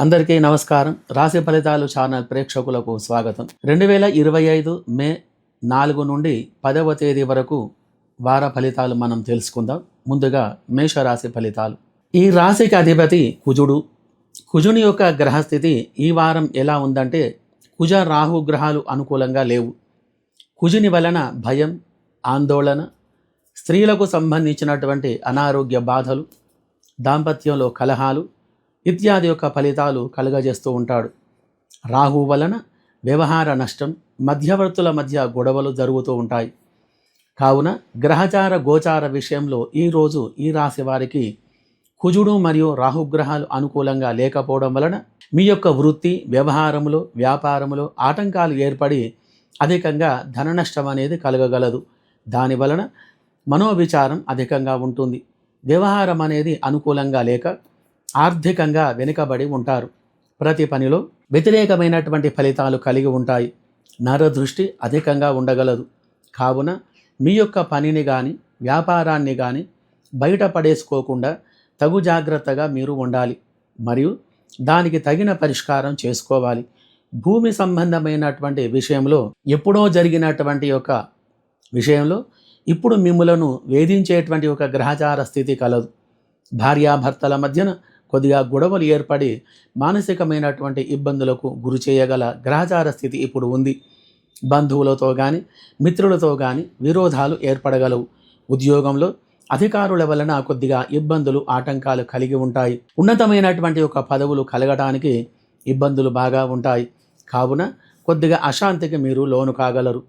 అందరికీ నమస్కారం. రాశి ఫలితాలు ఛానల్ ప్రేక్షకులకు స్వాగతం. 2025 మే 4 నుండి 10వ తేదీ వరకు వార ఫలితాలు మనం తెలుసుకుందాం. ముందుగా మేషరాశి ఫలితాలు. ఈ రాశికి అధిపతి కుజుడు. కుజుని యొక్క గ్రహస్థితి ఈ వారం ఎలా ఉందంటే, కుజ రాహు గ్రహాలు అనుకూలంగా లేవు. కుజుని వలన భయం, ఆందోళన, స్త్రీలకు సంబంధించినటువంటి అనారోగ్య బాధలు, దాంపత్యంలో కలహాలు ఇత్యాది యొక్క ఫలితాలు కలుగజేస్తూ ఉంటాడు. రాహు వలన వ్యవహార నష్టం, మధ్యవర్తుల మధ్య గొడవలు జరుగుతూ ఉంటాయి. కావున గ్రహచార గోచార విషయంలో ఈరోజు ఈ రాశి వారికి కుజుడు మరియు రాహుగ్రహాలు అనుకూలంగా లేకపోవడం వలన మీ యొక్క వృత్తి, వ్యవహారములో, వ్యాపారములో ఆటంకాలు ఏర్పడి అధికంగా ధన నష్టం అనేది కలగగలదు. దాని వలన మనోవిచారం అధికంగా ఉంటుంది. వ్యవహారం అనేది అనుకూలంగా లేక ఆర్థికంగా వెనుకబడి ఉంటారు. ప్రతి పనిలో వ్యతిరేకమైనటువంటి ఫలితాలు కలిగి ఉంటాయి. నరదృష్టి అధికంగా ఉండగలదు. కావున మీ యొక్క పనిని కానీ వ్యాపారాన్ని కానీ బయటపడేసుకోకుండా తగు జాగ్రత్తగా మీరు ఉండాలి మరియు దానికి తగిన పరిష్కారం చేసుకోవాలి. భూమి సంబంధమైనటువంటి విషయంలో ఎప్పుడో జరిగినటువంటి యొక్క విషయంలో ఇప్పుడు మిమ్ములను వేధించేటువంటి ఒక గ్రహచార స్థితి కలదు. భార్యాభర్తల మధ్యన కొద్దిగా గొడవలు ఏర్పడి మానసికమైనటువంటి ఇబ్బందులకు గురి చేయగల గ్రహచార స్థితి ఇప్పుడు ఉంది. బంధువులతో కానీ మిత్రులతో కానీ విరోధాలు ఏర్పడగలవు. ఉద్యోగంలో అధికారుల వలన కొద్దిగా ఇబ్బందులు, ఆటంకాలు కలిగి ఉంటాయి. ఉన్నతమైనటువంటి ఒక పదవులు కలగడానికి ఇబ్బందులు బాగా ఉంటాయి. కావున కొద్దిగా అశాంతికి మీరు లోను కాగలరు.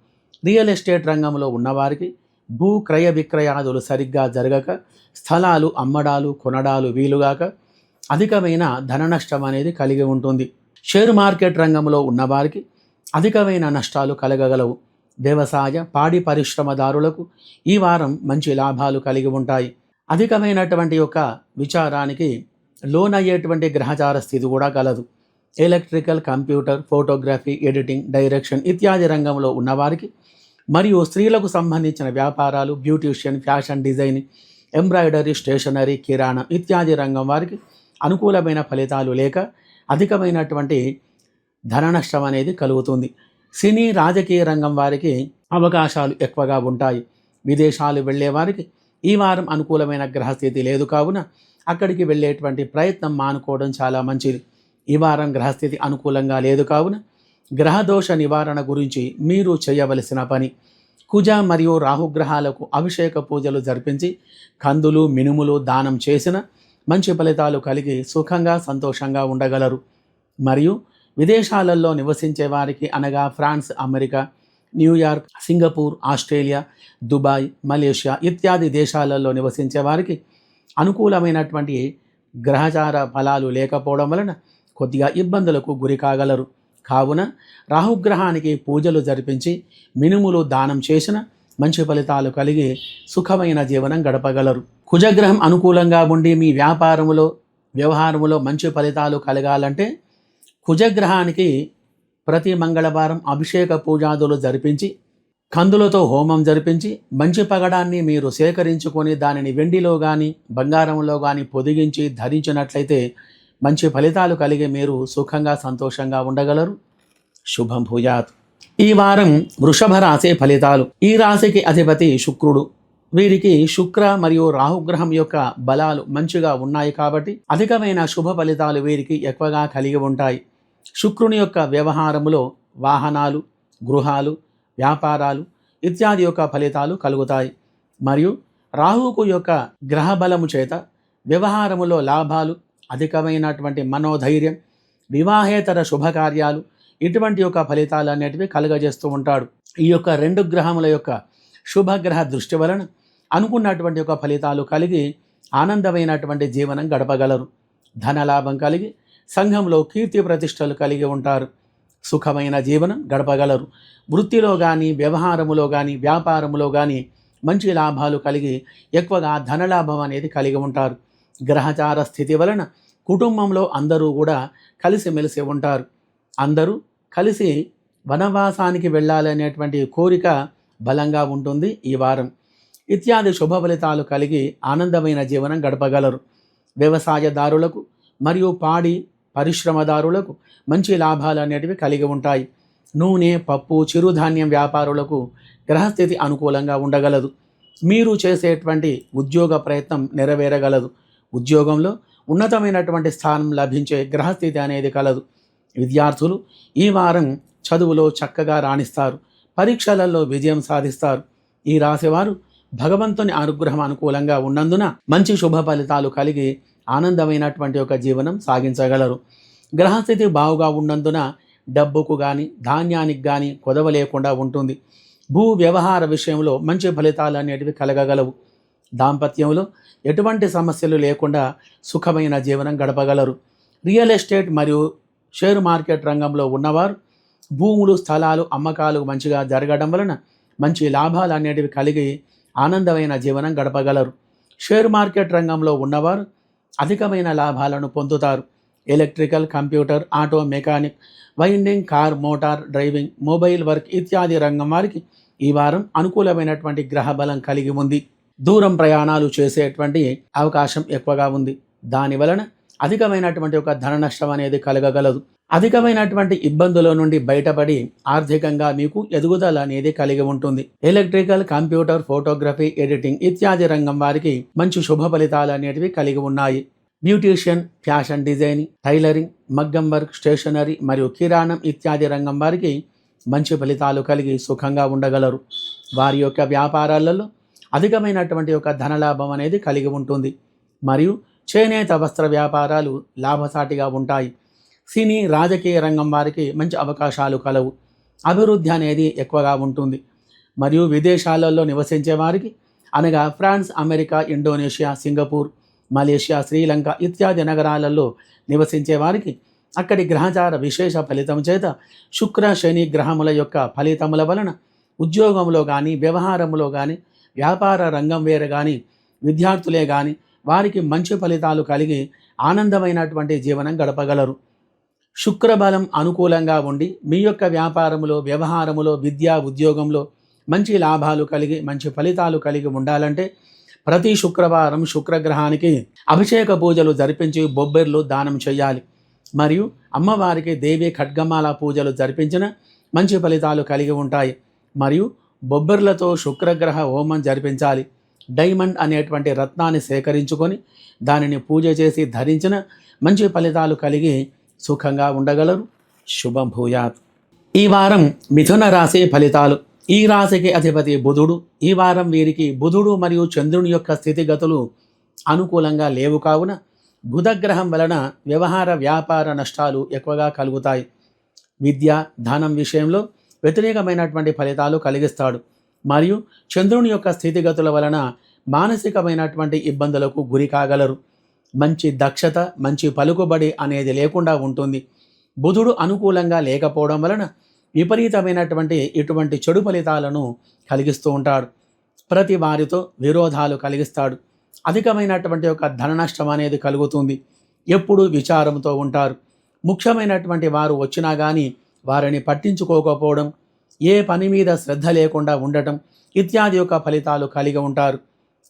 రియల్ ఎస్టేట్ రంగంలో ఉన్నవారికి భూ క్రయ విక్రయాదులు సరిగ్గా జరగక స్థలాలు అమ్మడాలు కొనడాలు వీలుగాక అధికమైన ధన నష్టం అనేది కలిగి ఉంటుంది. షేర్ మార్కెట్ రంగంలో ఉన్నవారికి అధికమైన నష్టాలు కలగగలవు. వ్యవసాయ పాడి పరిశ్రమదారులకు ఈ వారం మంచి లాభాలు కలిగి ఉంటాయి. అధికమైనటువంటి యొక్క విచారానికి లోనయ్యేటువంటి గ్రహచార స్థితి కూడా కలదు. Electrical, computer, photography, editing, direction ఇత్యాది రంగంలో ఉన్నవారికి మరియు స్త్రీలకు సంబంధించిన వ్యాపారాలు, beautician, fashion designing, embroidery, stationery, కిరాణా ఇత్యాది రంగం వారికి అనుకూలమైన ఫలితాలు లేక అధికమైనటువంటి ధన నష్టం అనేది కలుగుతుంది. సినీ, రాజకీయ రంగం వారికి అవకాశాలు ఎక్కువగా ఉంటాయి. విదేశాలు వెళ్ళే వారికి ఈ వారం అనుకూలమైన గ్రహస్థితి లేదు. కావున అక్కడికి వెళ్ళేటువంటి ప్రయత్నం మానుకోవడం చాలా మంచిది. ఈ వారం గ్రహస్థితి అనుకూలంగా లేదు. కావున గ్రహదోష నివారణ గురించి మీరు చేయవలసిన పని, కుజ మరియు రాహుగ్రహాలకు అభిషేక పూజలు జరిపించి కందులు, మినుములు దానం చేసిన మంచి ఫలితాలు కలిగి సుఖంగా సంతోషంగా ఉండగలరు. మరియు విదేశాలలో నివసించే వారికి అనగా France, America, New York, Singapore, Australia, Dubai, Malaysia ఇత్యాది దేశాలలో నివసించే వారికి అనుకూలమైనటువంటి గ్రహచార ఫలాలు లేకపోవడం వలన కొద్దిగా ఇబ్బందులకు గురి కాగలరు. కావున రాహుగ్రహానికి పూజలు జరిపించి మినుములు దానం చేసిన మంచి ఫలితాలు కలిగి సుఖమైన జీవనం గడపగలరు. కుజగ్రహం అనుకూలంగా ఉండి మీ వ్యాపారములో, వ్యవహారములో మంచి ఫలితాలు కలగాలంటే కుజగ్రహానికి ప్రతి మంగళవారం అభిషేక పూజాదులు జరిపించి కందులతో హోమం జరిపించి మంచి పగడాన్ని మీరు సేకరించుకొని దానిని వెండిలో కానీ బంగారంలో కానీ పొదిగించి ధరించినట్లయితే మంచి ఫలితాలు కలిగి మీరు సుఖంగా సంతోషంగా ఉండగలరు. శుభం భూయాత్. ఈ వారం వృషభ రాశి ఫలితాలు. ఈ రాశికి అధిపతి శుక్రుడు. వీరికి శుక్ర మరియు రాహుగ్రహం యొక్క బలాలు మంచిగా ఉన్నాయి కాబట్టి అధికమైన శుభ ఫలితాలు వీరికి ఎక్కువగా కలిగి ఉంటాయి. శుక్రుని యొక్క వ్యవహారములో వాహనాలు, గృహాలు, వ్యాపారాలు ఇత్యాది యొక్క ఫలితాలు కలుగుతాయి. మరియు రాహుకు యొక్క గ్రహ బలము చేత వ్యవహారములో లాభాలు, అధికమైనటువంటి మనోధైర్యం, వివాహేతర శుభకార్యాలు ఇటువంటి యొక్క ఫలితాలు అనేటివి కలుగజేస్తూ ఉంటాడు. ఈ యొక్క రెండు గ్రహముల యొక్క శుభగ్రహ దృష్టి వలన అనుకున్నటువంటి యొక్క ఫలితాలు కలిగి ఆనందమైనటువంటి జీవనం గడపగలరు. ధనలాభం కలిగి సంఘంలో కీర్తి ప్రతిష్టలు కలిగి ఉంటారు. సుఖమైన జీవనం గడపగలరు. వృత్తిలో కానీ వ్యవహారములో కానీ వ్యాపారములో కానీ మంచి లాభాలు కలిగి ఎక్కువగా ధనలాభం అనేది కలిగి ఉంటారు. గ్రహచార స్థితి వలన కుటుంబంలో అందరూ కూడా కలిసిమెలిసి ఉంటారు. అందరూ కలిసి వనవాసానికి వెళ్ళాలనేటువంటి కోరిక బలంగా ఉంటుంది ఈ వారం. ఇత్యాది శుభ ఫలితాలు కలిగి ఆనందమైన జీవనం గడపగలరు. వ్యవసాయదారులకు మరియు పాడి పరిశ్రమదారులకు మంచి లాభాలు అనేటివి కలిగి ఉంటాయి. నూనె, పప్పు, చిరుధాన్యం వ్యాపారులకు గ్రహస్థితి అనుకూలంగా ఉండగలదు. మీరు చేసేటువంటి ఉద్యోగ ప్రయత్నం నెరవేరగలదు. ఉద్యోగంలో ఉన్నతమైనటువంటి స్థానం లభించే గ్రహస్థితి అనేది కలదు. విద్యార్థులు ఈ వారం చదువులో చక్కగా రాణిస్తారు. పరీక్షలలో విజయం సాధిస్తారు. ఈ రాశివారు భగవంతుని అనుగ్రహం అనుకూలంగా ఉన్నందున మంచి శుభ ఫలితాలు కలిగి ఆనందమైనటువంటి ఒక జీవనం సాగించగలరు. గ్రహస్థితి బాగుగా ఉన్నందున డబ్బుకు కానీ ధాన్యానికి కానీ కొదవ లేకుండా ఉంటుంది. భూ వ్యవహార విషయంలో మంచి ఫలితాలు అనేటివి కలగగలవు. దాంపత్యంలో ఎటువంటి సమస్యలు లేకుండా సుఖమైన జీవనం గడపగలరు. రియల్ ఎస్టేట్ మరియు షేర్ మార్కెట్ రంగంలో ఉన్నవారు భూములు, స్థలాలు అమ్మకాలు మంచిగా జరగడం వలన మంచి లాభాలు అనేటివి కలిగి ఆనందమైన జీవనం గడపగలరు. షేర్ మార్కెట్ రంగంలో ఉన్నవారు అధికమైన లాభాలను పొందుతారు. Electrical, computer, auto mechanic, winding, car, motor driving, mobile work ఇత్యాది రంగం వారికి ఈ వారం అనుకూలమైనటువంటి గ్రహ బలం కలిగి ఉంది. దూరం ప్రయాణాలు చేసేటువంటి అవకాశం ఎక్కువగా ఉంది. దాని వలన అధికమైనటువంటి ఒక ధన నష్టం అనేది కలగగలదు. అధికమైనటువంటి ఇబ్బందుల నుండి బయటపడి ఆర్థికంగా మీకు ఎదుగుదల అనేది కలిగి ఉంటుంది. ఎలక్ట్రికల్, కంప్యూటర్, ఫోటోగ్రఫీ, ఎడిటింగ్ ఇత్యాది రంగం వారికి మంచి శుభ ఫలితాలు అనేటివి కలిగి ఉన్నాయి. బ్యూటీషియన్, ఫ్యాషన్ డిజైనింగ్, టైలరింగ్, మగ్గం వర్క్, స్టేషనరీ మరియు కిరాణం ఇత్యాది రంగం వారికి మంచి ఫలితాలు కలిగి సుఖంగా ఉండగలరు. వారి యొక్క వ్యాపారాలలో అధికమైనటువంటి ఒక ధనలాభం అనేది కలిగి ఉంటుంది. మరియు చేనేత వస్త్ర వ్యాపారాలు లాభసాటిగా ఉంటాయి. సినీ, రాజకీయ రంగం వారికి మంచి అవకాశాలు కలవు. అభివృద్ధి అనేది ఎక్కువగా ఉంటుంది. మరియు విదేశాలలో నివసించే వారికి అనగా France, America, Indonesia, Singapore, Malaysia, Sri Lanka ఇత్యాది నగరాలలో నివసించే వారికి అక్కడి గ్రహచార విశేష ఫలితం చేత శుక్ర, శని గ్రహముల యొక్క ఫలితముల వలన ఉద్యోగంలో కానీ, వ్యవహారంలో కానీ, వ్యాపార రంగం వేరే కానీ, విద్యార్థులే కానీ వారికి మంచి ఫలితాలు కలిగి ఆనందమైనటువంటి జీవనం గడపగలరు. శుక్రబలం అనుకూలంగా ఉండి మీ యొక్క వ్యాపారములో, వ్యవహారములో, విద్యా ఉద్యోగంలో మంచి లాభాలు కలిగి మంచి ఫలితాలు కలిగి ఉండాలంటే ప్రతి శుక్రవారం శుక్రగ్రహానికి అభిషేక పూజలు జరిపించి బొబ్బెర్లు దానం చేయాలి. మరియు అమ్మవారికి దేవి ఖడ్గమాల పూజలు జరిపించిన మంచి ఫలితాలు కలిగి ఉంటాయి. మరియు బొబ్బెర్లతో శుక్రగ్రహ హోమం జరిపించాలి. డైమండ్ అనేటువంటి రత్నాన్ని సేకరించుకొని దానిని పూజ చేసి ధరించిన మంచి ఫలితాలు కలిగి సుఖంగా ఉండగలరు. శుభం భూయాత్. ఈ వారం మిథున రాశి ఫలితాలు. ఈ రాశికి అధిపతి బుధుడు. ఈ వారం వీరికి బుధుడు మరియు చంద్రుని యొక్క స్థితిగతులు అనుకూలంగా లేవు కావున బుధగ్రహం వలన వ్యవహార వ్యాపార నష్టాలు ఎక్కువగా కలుగుతాయి. విద్య, ధనం విషయంలో వ్యతిరేకమైనటువంటి ఫలితాలు కలిగిస్తాడు. మరియు చంద్రుని యొక్క స్థితిగతుల వలన మానసికమైనటువంటి ఇబ్బందులకు గురి కాగలరు. మంచి దక్షత, మంచి పలుకుబడి అనేది లేకుండా ఉంటుంది. బుధుడు అనుకూలంగా లేకపోవడం వలన విపరీతమైనటువంటి ఇటువంటి చెడు ఫలితాలను కలిగిస్తూ ఉంటాడు. ప్రతి వారితో విరోధాలు కలిగిస్తాడు. అధికమైనటువంటి ఒక ధన నష్టం అనేది కలుగుతుంది. ఎప్పుడూ విచారంతో ఉంటారు. ముఖ్యమైనటువంటి వారు వచ్చినా కానీ వారిని పట్టించుకోకపోవడం, ఏ పని మీద శ్రద్ధ లేకుండా ఉండటం ఇత్యాది యొక్క ఫలితాలు కలిగి ఉంటారు.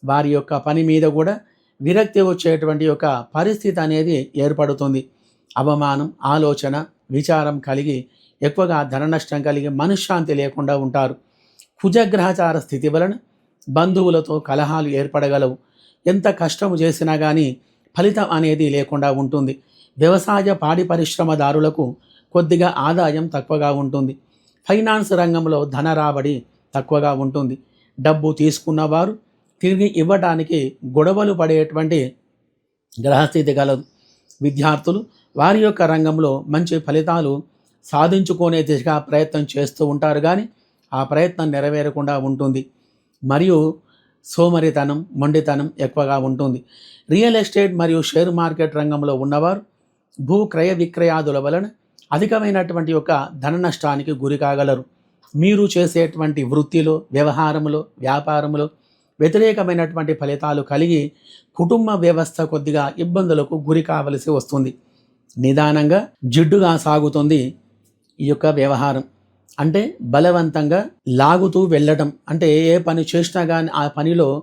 వారి యొక్క పని మీద కూడా విరక్తి వచ్చేటువంటి ఒక పరిస్థితి అనేది ఏర్పడుతుంది. అవమానం, ఆలోచన, విచారం కలిగి ఎక్కువగా ధన నష్టం కలిగి మనశ్శాంతి లేకుండా ఉంటారు. కుజగ్రహచార స్థితి వలన బంధువులతో కలహాలు ఏర్పడగలవు. ఎంత కష్టము చేసినా కానీ ఫలితం అనేది లేకుండా ఉంటుంది. వ్యవసాయ, పాడి పరిశ్రమదారులకు కొద్దిగా ఆదాయం తక్కువగా ఉంటుంది. ఫైనాన్స్ రంగంలో ధన రాబడి తక్కువగా ఉంటుంది. డబ్బు తీసుకున్నవారు తిరిగి ఇవ్వడానికి గొడవలు పడేటువంటి గ్రహస్థితి కలదు. విద్యార్థులు వారి యొక్క రంగంలో మంచి ఫలితాలు సాధించుకునే దిశగా ప్రయత్నం చేస్తూ ఉంటారు, కానీ ఆ ప్రయత్నం నెరవేరకుండా ఉంటుంది. మరియు సోమరితనం, మొండితనం ఎక్కువగా ఉంటుంది. రియల్ ఎస్టేట్ మరియు షేర్ మార్కెట్ రంగంలో ఉన్నవారు భూ క్రయ విక్రయాదుల వలన అధికమైనటువంటి యొక్క ధన నష్టానికి గురి కాగలరు. మీరు చేసేటువంటి వృత్తిలో, వ్యవహారంలో, వ్యాపారంలో వ్యతిరేకమైనటువంటి ఫలితాలు కలిగి కుటుంబ వ్యవస్థ కొద్దిగా ఇబ్బందులకు గురి కావలసి వస్తుంది. నిదానంగా జిడ్డుగా సాగుతుంది ఈ యొక్క వ్యవహారం. అంటే బలవంతంగా లాగుతూ వెళ్ళటం, అంటే ఏ పని చేసినా కానీ ఆ పనిలో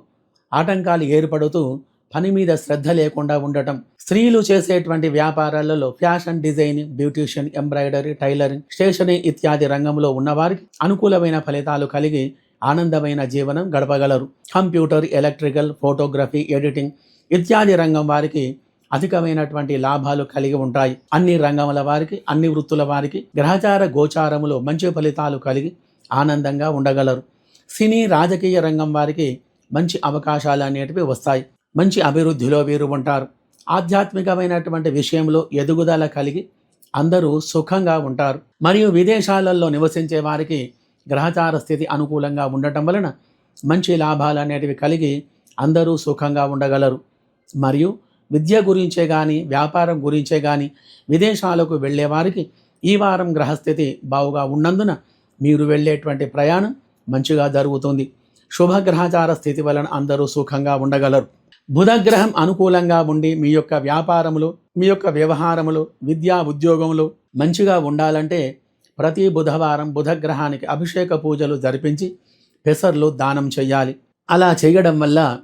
ఆటంకాలు ఏర్పడుతూ పని మీద శ్రద్ధ లేకుండా ఉండటం, స్త్రీలు చేసేటువంటి వ్యాపారాలలో fashion designing, beautician, embroidery, tailoring, stationery ఇత్యాది రంగంలో ఉన్నవారికి అనుకూలమైన ఫలితాలు కలిగి ఆనందమైన జీవనం గడపగలరు. కంప్యూటర్, ఎలక్ట్రికల్, ఫోటోగ్రఫీ, ఎడిటింగ్ ఇత్యాది రంగం వారికి అధికమైనటువంటి లాభాలు కలిగి ఉంటాయి. అన్ని రంగముల వారికి, అన్ని వృత్తుల వారికి గ్రహచార గోచారములో మంచి ఫలితాలు కలిగి ఆనందంగా ఉండగలరు. సినీ, రాజకీయ రంగం వారికి మంచి అవకాశాలు అనేటివి వస్తాయి. మంచి అభివృద్ధిలో వీరు ఉంటారు. ఆధ్యాత్మికమైనటువంటి విషయంలో ఎదుగుదల కలిగి అందరూ సుఖంగా ఉంటారు. మరియు విదేశాలలో నివసించే వారికి గ్రహచార స్థితి అనుకూలంగా ఉండటం వలన మంచి లాభాలు అనేటివి కలిగి అందరూ సుఖంగా ఉండగలరు. మరియు విద్య గురించే కానీ, వ్యాపారం గురించే కానీ విదేశాలకు వెళ్ళే వారికి ఈ వారం గ్రహస్థితి బావుగా ఉన్నందున మీరు వెళ్ళేటువంటి ప్రయాణం మంచిగా జరుగుతుంది. శుభగ్రహచార స్థితి వలన అందరూ సుఖంగా ఉండగలరు. బుధగ్రహం అనుకూలంగా ఉండి మీ యొక్క వ్యాపారములు, మీ యొక్క వ్యవహారములు, విద్యా ఉద్యోగములు మంచిగా ఉండాలంటే ప్రతి బుధవారం బుధగ్రహానికి అభిషేక పూజలు జరిపించి పెసర్లు దానం చేయాలి. అలా చేయడం వల్ల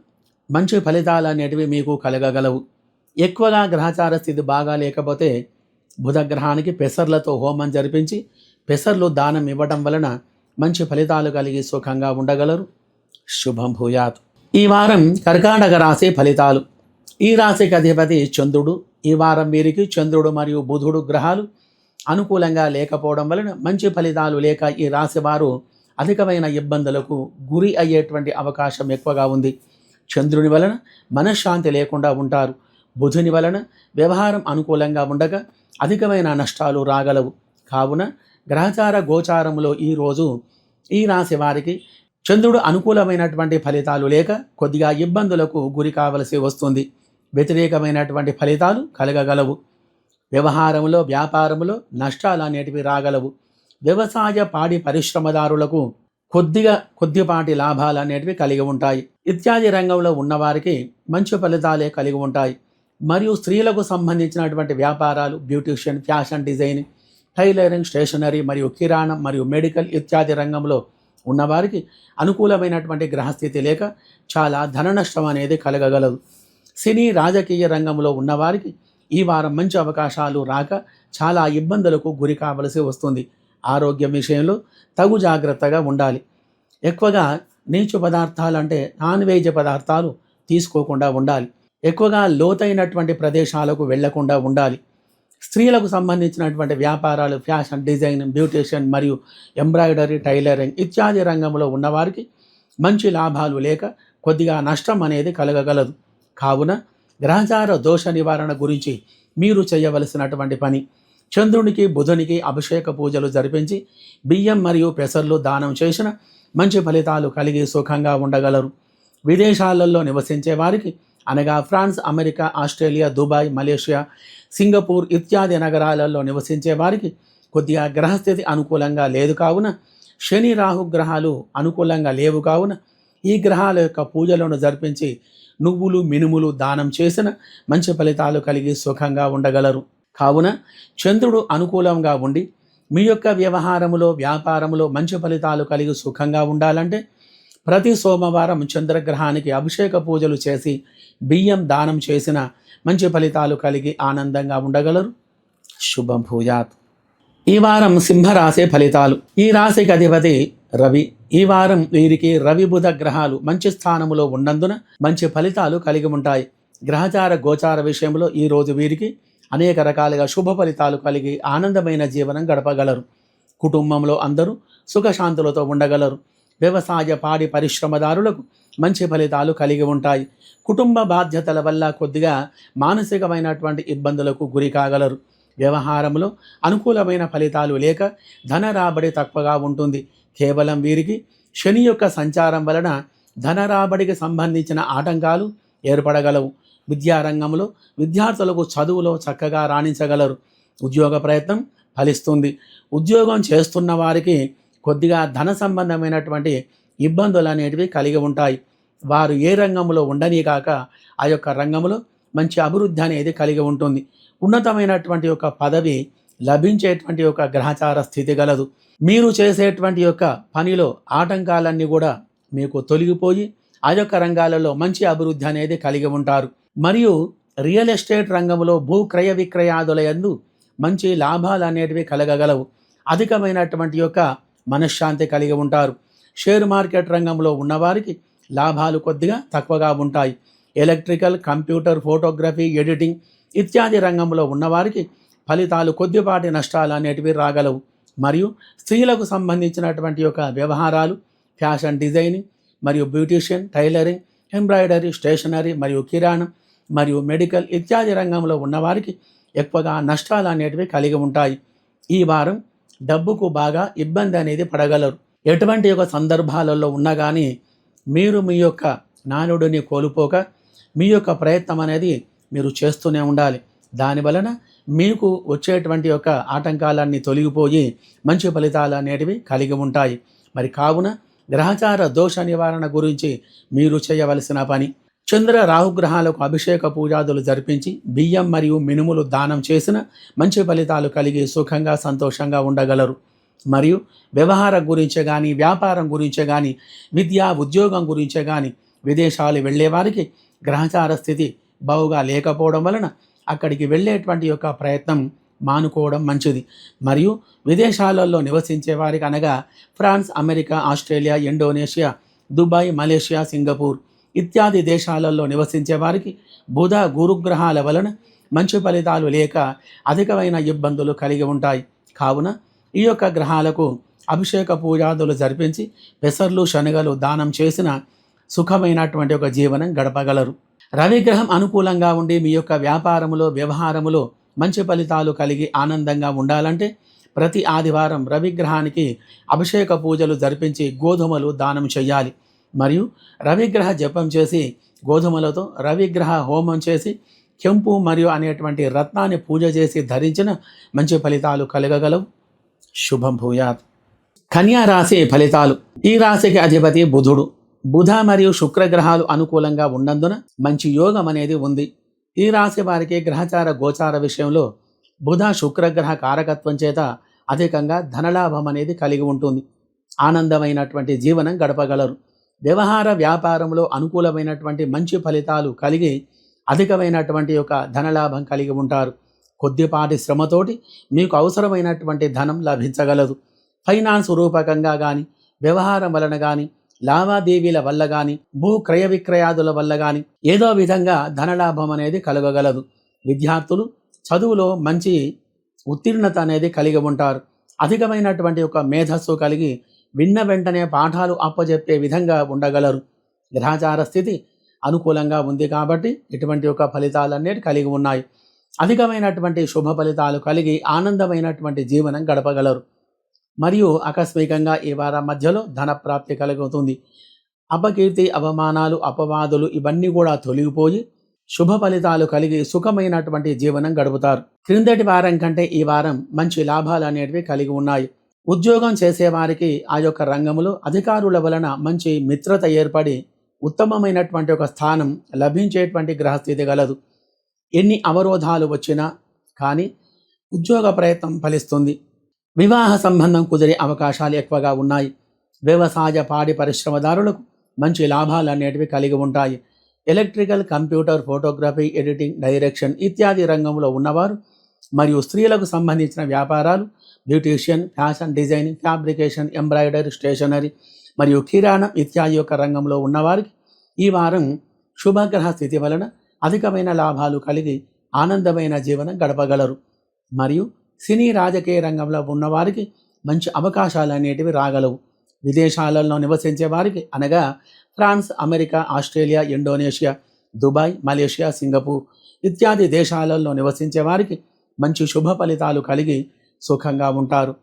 మంచి ఫలితాలు అనేటివి మీకు కలగగలవు. ఎక్కువగా గ్రహచార స్థితి బాగా లేకపోతే బుధగ్రహానికి పెసర్లతో హోమం జరిపించి పెసర్లు దానం ఇవ్వడం వలన మంచి ఫలితాలు కలిగి సుఖంగా ఉండగలరు. శుభం భూయాత్. ఈ వారం కర్కాటక రాశి ఫలితాలు. ఈ రాశికి అధిపతి చంద్రుడు. ఈ వారం వీరికి చంద్రుడు మరియు బుధుడు గ్రహాలు అనుకూలంగా లేకపోవడం వలన మంచి ఫలితాలు లేక ఈ రాశి వారు అధికమైన ఇబ్బందులకు గురి అయ్యేటువంటి అవకాశం ఎక్కువగా ఉంది. చంద్రుని వలన మనశ్శాంతి లేకుండా ఉంటారు. బుధుని వలన వ్యవహారం అనుకూలంగా ఉండగా అధికమైన నష్టాలు రాగలవు. కావున గ్రహచార గోచారములో ఈరోజు ఈ రాశి వారికి చంద్రుడు అనుకూలమైనటువంటి ఫలితాలు లేక కొద్దిగా ఇబ్బందులకు గురి కావలసి వస్తుంది. వ్యతిరేకమైనటువంటి ఫలితాలు కలగగలవు. వ్యవహారంలో, వ్యాపారంలో నష్టాలు అనేటివి రాగలవు. వ్యవసాయ, పాడి పరిశ్రమదారులకు కొద్దిపాటి లాభాలు అనేటివి కలిగి ఉంటాయి. ఇత్యాది రంగంలో ఉన్నవారికి మంచి ఫలితాలే కలిగి ఉంటాయి. మరియు స్త్రీలకు సంబంధించినటువంటి వ్యాపారాలు, beautician, fashion designing, tailoring, stationery మరియు కిరాణం మరియు మెడికల్ ఇత్యాది రంగంలో ఉన్నవారికి అనుకూలమైనటువంటి గ్రహస్థితి లేక చాలా ధన నష్టం అనేది కలగగలదు. సినీ, రాజకీయ రంగంలో ఉన్నవారికి ఈ వారం మంచి అవకాశాలు రాక చాలా ఇబ్బందులకు గురి కావలసి వస్తుంది. ఆరోగ్యం విషయంలో తగు జాగ్రత్తగా ఉండాలి. ఎక్కువగా నీచు పదార్థాలు అంటే నాన్ వెజ్ పదార్థాలు తీసుకోకుండా ఉండాలి. ఎక్కువగా లోతైనటువంటి ప్రదేశాలకు వెళ్లకుండా ఉండాలి. స్త్రీలకు సంబంధించినటువంటి వ్యాపారాలు, ఫ్యాషన్ డిజైన్, బ్యూటీషియన్ మరియు ఎంబ్రాయిడరీ, టైలరింగ్ ఇత్యాది రంగంలో ఉన్నవారికి మంచి లాభాలు లేక కొద్దిగా నష్టం అనేది కలగగలదు. కావున గ్రహచార దోష నివారణ గురించి మీరు చేయవలసినటువంటి పని, చంద్రునికి, బుధునికి అభిషేక పూజలు జరిపించి బియ్యం మరియు పెసర్లు దానం చేసిన మంచి ఫలితాలు కలిగి సుఖంగా ఉండగలరు. విదేశాలలో నివసించే వారికి అనగా France, America, Australia, Dubai, Malaysia, Singapore ఇత్యాది నగరాలలో నివసించే వారికి కొద్దిగా గ్రహస్థితి అనుకూలంగా లేదు కావున, శని, రాహు గ్రహాలు అనుకూలంగా లేవు కావున ఈ గ్రహాల యొక్క పూజలను జరిపించి నువ్వులు, మినుములు దానం చేసిన మంచి ఫలితాలు కలిగి సుఖంగా ఉండగలరు. కావున చంద్రుడు అనుకూలంగా ఉండి మీ యొక్క వ్యవహారములో, వ్యాపారములో మంచి ఫలితాలు కలిగి సుఖంగా ఉండాలంటే ప్రతి సోమవారం చంద్రగ్రహానికి అభిషేక పూజలు చేసి బియ్యం దానం చేసిన మంచి ఫలితాలు కలిగి ఆనందంగా ఉండగలరు. శుభం భూయాత్. ఈ వారం సింహరాశి ఫలితాలు. ఈ రాశికి అధిపతి రవి. ఈ వారం వీరికి రవి, బుధ గ్రహాలు మంచి స్థానములో ఉన్నందున మంచి ఫలితాలు కలిగి ఉంటాయి. గ్రహచార గోచార విషయంలో ఈ రోజు వీరికి అనేక రకాలుగా శుభ ఫలితాలు కలిగి ఆనందమైన జీవనం గడపగలరు. కుటుంబంలో అందరూ సుఖశాంతులతో ఉండగలరు. వ్యవసాయ, పాడి పరిశ్రమదారులకు మంచి ఫలితాలు కలిగి ఉంటాయి. కుటుంబ బాధ్యతల వల్ల కొద్దిగా మానసికమైనటువంటి ఇబ్బందులకు గురి కాగలరు. వ్యవహారంలో అనుకూలమైన ఫలితాలు లేక ధన రాబడి తక్కువగా ఉంటుంది. కేవలం వీరికి శని యొక్క సంచారం వలన ధన రాబడికి సంబంధించిన ఆటంకాలు ఏర్పడగలవు. విద్యారంగంలో విద్యార్థులకు చదువులో చక్కగా రాణించగలరు. ఉద్యోగ ప్రయత్నం ఫలిస్తుంది. ఉద్యోగం చేస్తున్న వారికి కొద్దిగా ధన సంబంధమైనటువంటి ఇబ్బందులు అనేటివి కలిగి ఉంటాయి. వారు ఏ రంగంలో ఉండని కాక ఆ యొక్క రంగంలో మంచి అభివృద్ధి అనేది కలిగి ఉంటుంది. ఉన్నతమైనటువంటి యొక్క పదవి లభించేటువంటి యొక్క గ్రహచార స్థితి గలదు. మీరు చేసేటువంటి యొక్క పనిలో ఆటంకాలన్నీ కూడా మీకు తొలగిపోయి ఆ యొక్క రంగాలలో మంచి అభివృద్ధి అనేది కలిగి ఉంటారు. మరియు రియల్ ఎస్టేట్ రంగంలో భూ క్రయ విక్రయాదుల యందు మంచి లాభాలు అనేటివి కలగగలవు. అధికమైనటువంటి యొక్క మనశ్శాంతి కలిగి ఉంటారు. షేర్ మార్కెట్ రంగంలో ఉన్నవారికి లాభాలు కొద్దిగా తక్కువగా ఉంటాయి. ఎలక్ట్రికల్, కంప్యూటర్, ఫోటోగ్రఫీ, ఎడిటింగ్ ఇత్యాది రంగంలో ఉన్నవారికి ఫలితాలు కొద్దిపాటి నష్టాలు అనేటివి రాగలవు. మరియు స్త్రీలకు సంబంధించినటువంటి యొక్క వ్యవహారాలు, ఫ్యాషన్ డిజైనింగ్ మరియు బ్యూటీషియన్, టైలరింగ్, ఎంబ్రాయిడరీ, స్టేషనరీ మరియు కిరాణం మరియు మెడికల్ ఇత్యాది రంగంలో ఉన్నవారికి ఎక్కువగా నష్టాలు అనేటివి కలిగి ఉంటాయి. ఈ వారం డబ్బుకు బాగా ఇబ్బంది అనేది పడగలరు. ఎటువంటి యొక్క సందర్భాలలో ఉన్నా కానీ మీరు మీ యొక్క నానుడిని కోల్పోక మీ యొక్క ప్రయత్నం అనేది మీరు చేస్తూనే ఉండాలి. దాని వలన మీకు వచ్చేటువంటి యొక్క ఆటంకాలన్నీ తొలగిపోయి మంచి ఫలితాలు అనేటివి కలిగి ఉంటాయి. మరి కావున గ్రహచార దోష నివారణ గురించి మీరు చేయవలసిన పని, చంద్ర రాహుగ్రహాలకు అభిషేక పూజాదులు జరిపించి బియ్యం మరియు మినుములు దానం చేసిన మంచి ఫలితాలు కలిగి సుఖంగా సంతోషంగా ఉండగలరు. మరియు వ్యవహారం గురించే కానీ, వ్యాపారం గురించే కానీ, విద్యా ఉద్యోగం గురించే కానీ విదేశాలు వెళ్ళేవారికి గ్రహచార స్థితి బావుగా లేకపోవడం వలన అక్కడికి వెళ్ళేటువంటి యొక్క ప్రయత్నం మానుకోవడం మంచిది. మరియు విదేశాలలో నివసించే వారికి అనగా France, America, Australia, Indonesia, Dubai, Malaysia, Singapore ఇత్యాది దేశాలలో నివసించే వారికి బుధ గురుగ్రహాల వలన మంచి ఫలితాలు లేక అధికమైన ఇబ్బందులు కలిగి ఉంటాయి. కావున ఈ యొక్క గ్రహాలకు అభిషేక పూజాదులు జరిపించి పెసర్లు, శనగలు దానం చేసిన సుఖమైనటువంటి ఒక జీవనం గడపగలరు. రవిగ్రహం అనుకూలంగా ఉండి మీ యొక్క వ్యాపారములో, వ్యవహారములో మంచి ఫలితాలు కలిగి ఆనందంగా ఉండాలంటే ప్రతి ఆదివారం రవిగ్రహానికి అభిషేక పూజలు జరిపించి గోధుమలు దానం చేయాలి. మరియు రవిగ్రహ జపం చేసి గోధుమలతో రవిగ్రహ హోమం చేసి కెంపు మరియు అనేటువంటి రత్నాన్ని పూజ చేసి ధరించిన మంచి ఫలితాలు కలగగలవు. శుభం భూయాత్. కన్యా రాశి ఫలితాలు. ఈ రాశికి అధిపతి బుధుడు. బుధ మరియు శుక్రగ్రహాలు అనుకూలంగా ఉన్నందున మంచి యోగం అనేది ఉంది. ఈ రాశి వారికి గ్రహచార గోచార విషయంలో బుధ శుక్రగ్రహ కారకత్వం చేత అధికంగా ధనలాభం అనేది కలిగి ఉంటుంది. ఆనందమైనటువంటి జీవనం గడపగలరు. వ్యవహార వ్యాపారంలో అనుకూలమైనటువంటి మంచి ఫలితాలు కలిగి అధికమైనటువంటి యొక్క ధనలాభం కలిగి ఉంటారు. కొద్దిపాటి శ్రమతోటి మీకు అవసరమైనటువంటి ధనం లభించగలదు. ఫైనాన్స్ రూపకంగా కానీ, వ్యవహారం వలన కానీ, లావాదేవీల వల్ల కానీ, భూ క్రయ విక్రయాదుల వల్ల కానీ ఏదో విధంగా ధనలాభం అనేది కలగగలదు. విద్యార్థులు చదువులో మంచి ఉత్తీర్ణత అనేది కలిగి ఉంటారు. అధికమైనటువంటి ఒక మేధస్సు కలిగి విన్న వెంటనే పాఠాలు అప్పజెప్పే విధంగా ఉండగలరు. గ్రహచార స్థితి అనుకూలంగా ఉంది కాబట్టి ఇటువంటి ఒక ఫలితాలన్నీ కలిగి ఉన్నాయి. అధికమైనటువంటి శుభ ఫలితాలు కలిగి ఆనందమైనటువంటి జీవనం గడపగలరు. మరియు ఆకస్మికంగా ఈ వారం మధ్యలో ధన ప్రాప్తి కలుగుతుంది. అపకీర్తి, అవమానాలు, అపవాదులు ఇవన్నీ కూడా తొలగిపోయి శుభ ఫలితాలు కలిగి సుఖమైనటువంటి జీవనం గడుపుతారు. క్రిందటి వారం కంటే ఈ వారం మంచి లాభాలు అనేటివి కలిగి ఉన్నాయి. ఉద్యోగం చేసేవారికి ఆ యొక్క రంగంలో అధికారుల వలన మంచి మిత్రత ఏర్పడి ఉత్తమమైనటువంటి ఒక స్థానం లభించేటువంటి గ్రహస్థితి గలదు. ఎన్ని అవరోధాలు వచ్చినా కానీ ఉద్యోగ ప్రయత్నం ఫలిస్తుంది. వివాహ సంబంధం కుదిరే అవకాశాలు ఎక్కువగా ఉన్నాయి. వ్యవసాయ, పాడి పరిశ్రమదారులకు మంచి లాభాలు అనేటివి కలిగి ఉంటాయి. Electrical, computer, photography, editing, direction ఇత్యాది రంగంలో ఉన్నవారు మరియు స్త్రీలకు సంబంధించిన వ్యాపారాలు, beautician, fashion designing, fabrication, embroidery, stationery మరియు కిరాణం ఇత్యాది యొక్క రంగంలో ఉన్నవారికి ఈ వారం శుభగ్రహ స్థితి వలన అధికమైన లాభాలు కలిగి ఆనందమైన జీవనం గడపగలరు. మరియు సినీ, రాజకీయ రంగంలో ఉన్నవారికి మంచి అవకాశాలు అనేటివి రాగలవు. విదేశాలలో నివసించే వారికి అనగా France, America, Australia, Indonesia, Dubai, Malaysia, Singapore ఇత్యాది దేశాలలో నివసించే వారికి మంచి శుభ ఫలితాలు కలిగి సుఖంగా ఉంటారు.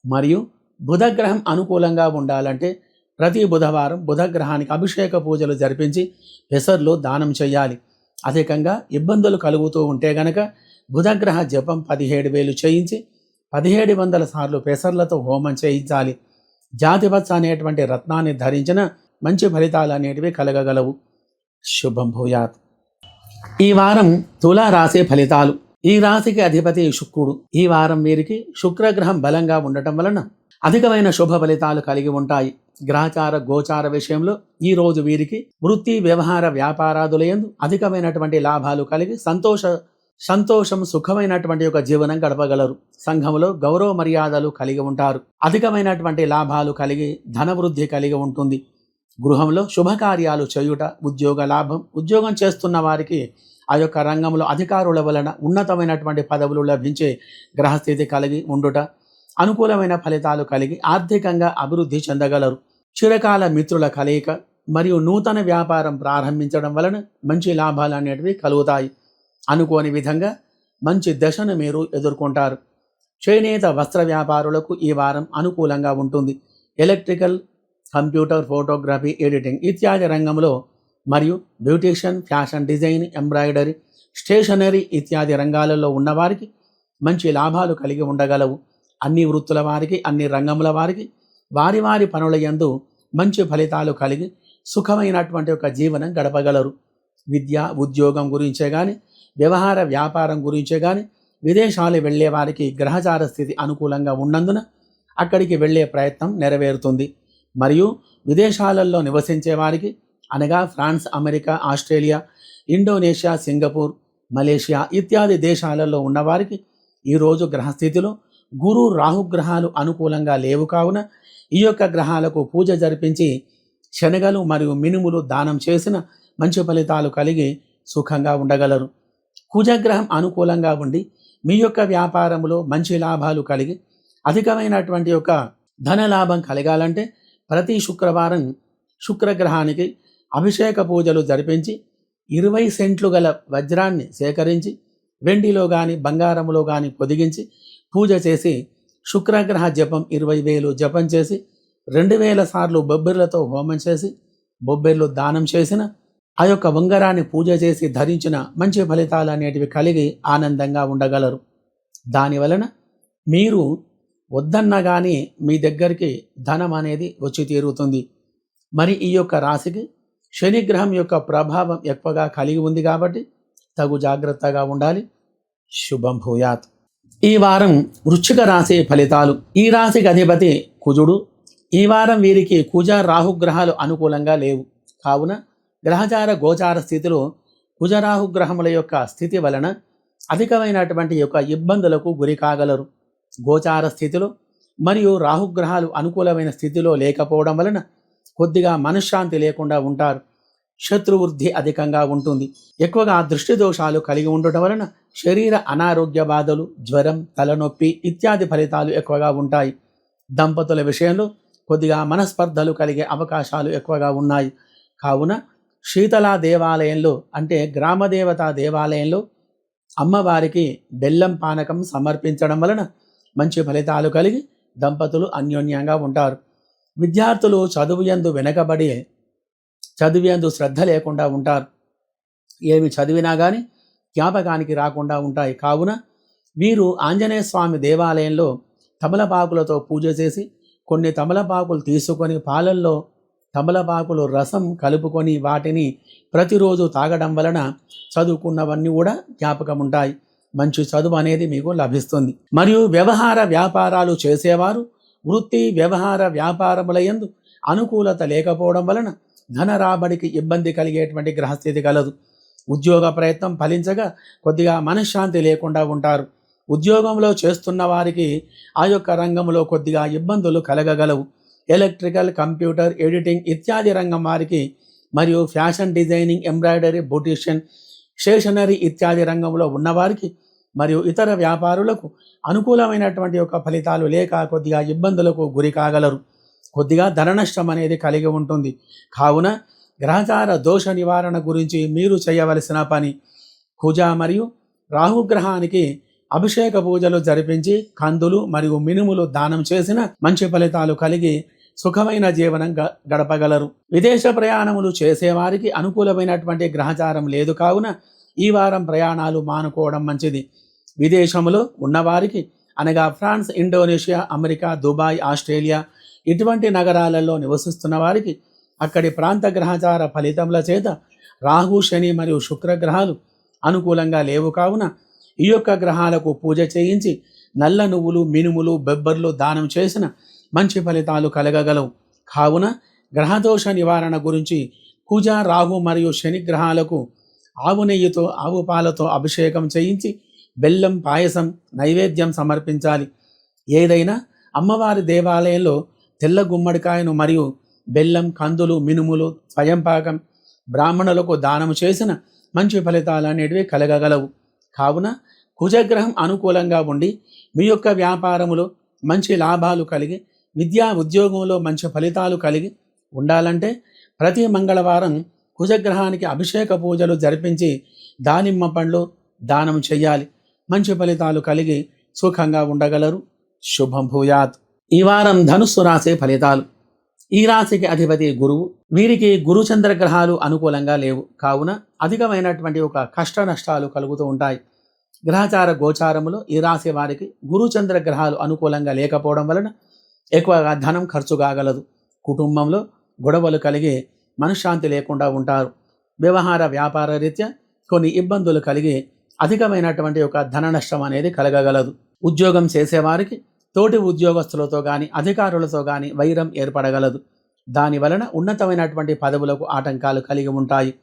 మరియు బుధగ్రహం అనుకూలంగా ఉండాలంటే ప్రతి బుధవారం బుధగ్రహానికి అభిషేక పూజలు జరిపించి పెసర్లు దానం చేయాలి. అధికంగా ఇబ్బందులు కలుగుతూ ఉంటే గనక బుధగ్రహ జపం 17,000 చేయించి 1700 సార్లు పెసర్లతో హోమం చేయించాలి. జాతివత్స అనేటువంటి రత్నాన్ని ధరించిన మంచి ఫలితాలు అనేటివి కలగగలవు. శుభం భూయాత్. ఈ వారం తులా రాశి ఫలితాలు. ఈ రాశికి అధిపతి శుక్రుడు. ఈ వారం వీరికి శుక్రగ్రహం బలంగా ఉండటం వలన అధికమైన శుభ ఫలితాలు కలిగి ఉంటాయి. గ్రహచార గోచార విషయంలో ఈ రోజు వీరికి వృత్తి వ్యవహార వ్యాపారాదులయందు అధికమైనటువంటి లాభాలు కలిగి సంతోషం సుఖమైనటువంటి ఒక జీవనం గడపగలరు. సంఘంలో గౌరవ మర్యాదలు కలిగి ఉంటారు. అధికమైనటువంటి లాభాలు కలిగి ధనవృద్ధి కలిగి ఉంటుంది. గృహంలో శుభకార్యాలు చేయుట, ఉద్యోగ లాభం, ఉద్యోగం చేస్తున్న వారికి ఆ యొక్క రంగంలో అధికారుల వలన ఉన్నతమైనటువంటి పదవులు లభించే గ్రహస్థితి కలిగి ఉండుట, అనుకూలమైన ఫలితాలు కలిగి ఆర్థికంగా అభివృద్ధి చెందగలరు. చిరకాల మిత్రుల కలయిక మరియు నూతన వ్యాపారం ప్రారంభించడం వలన మంచి లాభాలు అనేటివి కలుగుతాయి. అనుకోని విధంగా మంచి దశను మీరు ఎదుర్కొంటారు. చేనేత వస్త్ర వ్యాపారులకు ఈ వారం అనుకూలంగా ఉంటుంది. ఎలక్ట్రికల్, కంప్యూటర్, ఫోటోగ్రఫీ, ఎడిటింగ్ ఇత్యాది రంగంలో మరియు beautician, fashion design, embroidery, stationery ఇత్యాది రంగాలలో ఉన్నవారికి మంచి లాభాలు కలిగి ఉండగలవు. అన్ని వృత్తుల వారికి, అన్ని రంగముల వారికి వారి వారి పనుల యందు మంచి ఫలితాలు కలిగి సుఖమైనటువంటి ఒక జీవనం గడపగలరు. విద్య, ఉద్యోగం గురించే కానీ, వ్యవహార వ్యాపారం గురించే కానీ విదేశాలు వెళ్ళే వారికి గ్రహచార స్థితి అనుకూలంగా ఉన్నందున అక్కడికి వెళ్ళే ప్రయత్నం నెరవేరుతుంది. మరియు విదేశాలలో నివసించే వారికి అనగా France, America, Australia, Indonesia, Singapore, Malaysia ఇత్యాది దేశాలలో ఉన్నవారికి ఈరోజు గ్రహస్థితిలో గురు రాహుగ్రహాలు అనుకూలంగా లేవు కావున ఈ యొక్క గ్రహాలకు పూజ జరిపించి శనగలు మరియు మినుములు దానం చేసిన మంచి ఫలితాలు కలిగి సుఖంగా ఉండగలరు. కుజగ్రహం అనుకూలంగా ఉండి మీ యొక్క వ్యాపారంలో మంచి లాభాలు కలిగి అధికమైనటువంటి యొక్క ధన లాభం కలగాలంటే ప్రతి శుక్రవారం శుక్రగ్రహానికి అభిషేక పూజలు జరిపించి 20 సెంట్లు గల వజ్రాన్ని సేకరించి వెండిలో కానీ బంగారంలో కానీ పొదిగించి పూజ చేసి శుక్రగ్రహ జపం 20,000 జపం చేసి 2,000 సార్లు బొబ్బెర్లతో హోమం చేసి బొబ్బెర్లు దానం చేసిన ఆ యొక్క ఉంగరాన్ని పూజ చేసి ధరించిన మంచి ఫలితాలు అనేటివి కలిగి ఆనందంగా ఉండగలరు. దానివలన మీరు వద్దన్నా కానీ మీ దగ్గరికి ధనం అనేది వచ్చి తీరుతుంది. మరి ఈ యొక్క రాశికి శనిగ్రహం యొక్క ప్రభావం ఎక్కువగా కలిగి ఉంది కాబట్టి తగు జాగ్రత్తగా ఉండాలి. శుభం భూయాత్. ఈ వారం వృశ్చిక రాశి ఫలితాలు. ఈ రాశికి అధిపతి కుజుడు. ఈ వారం వీరికి కుజ రాహుగ్రహాలు అనుకూలంగా లేవు కావున గ్రహచార గోచార స్థితిలో కుజరాహుగ్రహముల యొక్క స్థితి వలన అధికమైనటువంటి యొక్క ఇబ్బందులకు గురి కాగలరు. గోచార స్థితిలో మరియు రాహుగ్రహాలు అనుకూలమైన స్థితిలో లేకపోవడం వలన కొద్దిగా మనశ్శాంతి లేకుండా ఉంటారు. శత్రువృద్ధి అధికంగా ఉంటుంది. ఎక్కువగా దృష్టి దోషాలు కలిగి ఉండటం వలన శరీర అనారోగ్య బాధలు, జ్వరం, తలనొప్పి ఇత్యాది ఫలితాలు ఎక్కువగా ఉంటాయి. దంపతుల విషయంలో కొద్దిగా మనస్పర్ధలు కలిగే అవకాశాలు ఎక్కువగా ఉన్నాయి. కావున శీతలా దేవాలయంలో అంటే గ్రామదేవతా దేవాలయంలో అమ్మవారికి బెల్లం పానకం సమర్పించడం వలన మంచి ఫలితాలు కలిగి దంపతులు అన్యోన్యంగా ఉంటారు. విద్యార్థులు చదువుయందు వెనకబడి చదివేందు శ్రద్ధ లేకుండా ఉంటారు. ఏమి చదివినా కానీ జ్ఞాపకానికి రాకుండా ఉంటాయి. కావున వీరు ఆంజనేయ స్వామి దేవాలయంలో తమలపాకులతో పూజ చేసి కొన్ని తమలపాకులు తీసుకొని పాలల్లో తమలపాకులు రసం కలుపుకొని వాటిని ప్రతిరోజు తాగడం వలన చదువుకున్నవన్నీ కూడా జ్ఞాపకం ఉంటాయి. మంచి చదువు అనేది మీకు లభిస్తుంది. మరియు వ్యవహార వ్యాపారాలు చేసేవారు వృత్తి వ్యవహార వ్యాపారములయందు అనుకూలత లేకపోవడం వలన ధన రాబడికి ఇబ్బంది కలిగేటువంటి గ్రహస్థితి కలదు. ఉద్యోగ ప్రయత్నం ఫలించగా కొద్దిగా మనశ్శాంతి లేకుండా ఉంటారు. ఉద్యోగంలో చేస్తున్న వారికి ఆ యొక్క రంగంలో కొద్దిగా ఇబ్బందులు కలగగలవు. ఎలక్ట్రికల్, కంప్యూటర్, ఎడిటింగ్ ఇత్యాది రంగం వారికి మరియు fashion designing, embroidery, beautician, stationery ఇత్యాది రంగంలో ఉన్నవారికి మరియు ఇతర వ్యాపారులకు అనుకూలమైనటువంటి యొక్క ఫలితాలు లేక కొద్దిగా ఇబ్బందులకు గురి కాగలరు. కొద్దిగా ధన నష్టం అనేది కలిగి ఉంటుంది. కావున గ్రహచార దోష నివారణ గురించి మీరు చేయవలసిన పని కుజ మరియు రాహుగ్రహానికి అభిషేక పూజలు జరిపించి కందులు మరియు మినుములు దానం చేసిన మంచి ఫలితాలు కలిగి సుఖమైన జీవనం గడపగలరు. విదేశ ప్రయాణములు చేసేవారికి అనుకూలమైనటువంటి గ్రహచారం లేదు కావున ఈ వారం ప్రయాణాలు మానుకోవడం మంచిది. విదేశంలో ఉన్నవారికి అనగా France, Indonesia, America, Dubai, Australia ఇటువంటి నగరాలలో నివసిస్తున్న వారికి అక్కడి ప్రాంత గ్రహచార ఫలితముల చేత రాహు, శని మరియు శుక్రగ్రహాలు అనుకూలంగా లేవు కావున ఈ యొక్క గ్రహాలకు పూజ చేయించి నల్ల నువ్వులు, మినుములు, బెబ్బర్లు దానం చేసిన మంచి ఫలితాలు కలగగలవు. కావున గ్రహదోష నివారణ గురించి కుజ, రాహు మరియు శని గ్రహాలకు ఆవు నెయ్యితో, ఆవు పాలతో అభిషేకం చేయించి బెల్లం పాయసం నైవేద్యం సమర్పించాలి. ఏదైనా అమ్మవారి దేవాలయంలో తెల్ల గుమ్మడికాయను మరియు బెల్లం, కందులు, మినుములు, స్వయంపాకం బ్రాహ్మణులకు దానం చేసిన మంచి ఫలితాలు అనేటివి కలగగలవు. కావున కుజగ్రహం అనుకూలంగా ఉండి మీ యొక్క వ్యాపారములో మంచి లాభాలు కలిగి విద్యా ఉద్యోగంలో మంచి ఫలితాలు కలిగి ఉండాలంటే ప్రతి మంగళవారం కుజగ్రహానికి అభిషేక పూజలు జరిపించి దానిమ్మ పండ్లు దానం చేయాలి. మంచి ఫలితాలు కలిగి సుఖంగా ఉండగలరు. శుభం భూయాత్. ఈ వారం ధనుస్సు రాశి ఫలితాలు. ఈ రాశికి అధిపతి గురువు. వీరికి గురు చంద్ర గ్రహాలు అనుకూలంగా లేవు. కావున అధికమైనటువంటి ఒక కష్ట నష్టాలు కలుగుతూ ఉంటాయి. గ్రహచార గోచారములో ఈ రాశి వారికి గురు చంద్ర గ్రహాలు అనుకూలంగా లేకపోవడం వలన ఎక్కువగా ధనం ఖర్చు కాగలదు. కుటుంబంలో గొడవలు కలిగి మనశ్శాంతి లేకుండా ఉంటారు. వ్యవహార వ్యాపార రీత్యా కొన్ని ఇబ్బందులు కలిగి అధికమైనటువంటి ఒక ధన నష్టం అనేది కలగగలదు. ఉద్యోగం చేసేవారికి తోటి ఉద్యోగస్తులతో కానీ అధికారులతో కానీ వైరం ఏర్పడగలదు. దాని వలన ఉన్నతమైనటువంటి పదవులకు ఆటంకాలు కలిగి ఉంటాయి.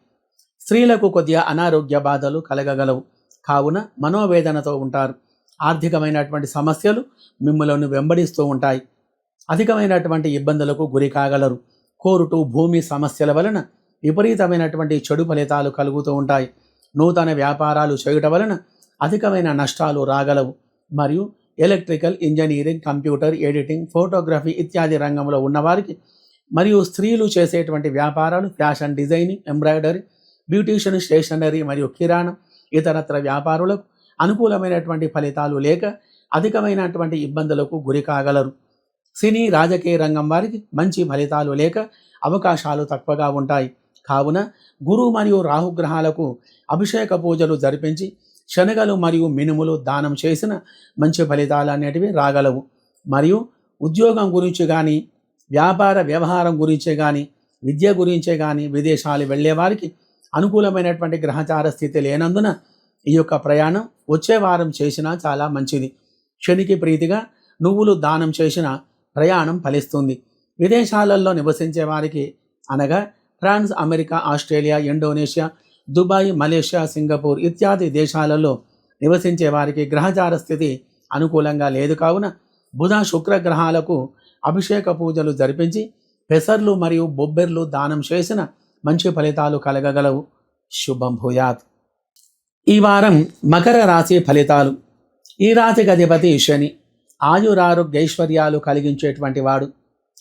స్త్రీలకు కొద్దిగా అనారోగ్య బాధలు కలగగలవు. కావున మనోవేదనతో ఉంటారు. ఆర్థికమైనటువంటి సమస్యలు మిమ్మల్ని వెంబడిస్తూ ఉంటాయి. అధికమైనటువంటి ఇబ్బందులకు గురి కాగలరు. కోర్టు, భూమి సమస్యల వలన విపరీతమైనటువంటి చెడు ఫలితాలు కలుగుతూ ఉంటాయి. నూతన వ్యాపారాలు చేయటం వలన అధికమైన నష్టాలు రాగలవు. మరియు electrical, engineering, computer, editing, photography ఇత్యాది రంగంలో ఉన్నవారికి మరియు స్త్రీలు చేసేటువంటి వ్యాపారాలు fashion designing, embroidery, beautician, stationery మరియు కిరాణం ఇతరత్ర వ్యాపారులకు అనుకూలమైనటువంటి ఫలితాలు లేక అధికమైనటువంటి ఇబ్బందులకు గురి కాగలరు. సినీ, రాజకీయ రంగం వారికి మంచి ఫలితాలు లేక అవకాశాలు తక్కువగా ఉంటాయి. కావున గురు మరియు రాహుగ్రహాలకు అభిషేక పూజలు జరిపించి శనగలు మరియు మినుములు దానం చేసిన మంచి ఫలితాలు అనేటివి రాగలవు. మరియు ఉద్యోగం గురించి కానీ, వ్యాపార వ్యవహారం గురించే కానీ, విద్య గురించే కానీ విదేశాలు వెళ్ళే వారికి అనుకూలమైనటువంటి గ్రహచార స్థితి లేనందున ఈ యొక్క ప్రయాణం వచ్చే వారం చేసినా చాలా మంచిది. శనికి ప్రీతిగా నువ్వులు దానం చేసిన ప్రయాణం ఫలిస్తుంది. విదేశాలలో నివసించే వారికి అనగా France, America, Australia, Indonesia, Dubai, Malaysia, Singapore ఇత్యాది దేశాలలో నివసించే వారికి గ్రహచార స్థితి అనుకూలంగా లేదు. కావున బుధ, శుక్ర గ్రహాలకు అభిషేక పూజలు జరిపించి పెసర్లు మరియు బొబ్బెర్లు దానం చేసిన మంచి ఫలితాలు కలగగలవు. శుభం భూయాత్. ఈ వారం మకర రాశి ఫలితాలు. ఈ రాశికి అధిపతి శని. ఆయురారోగ్యైశ్వర్యాలు కలిగించేటువంటి వాడు.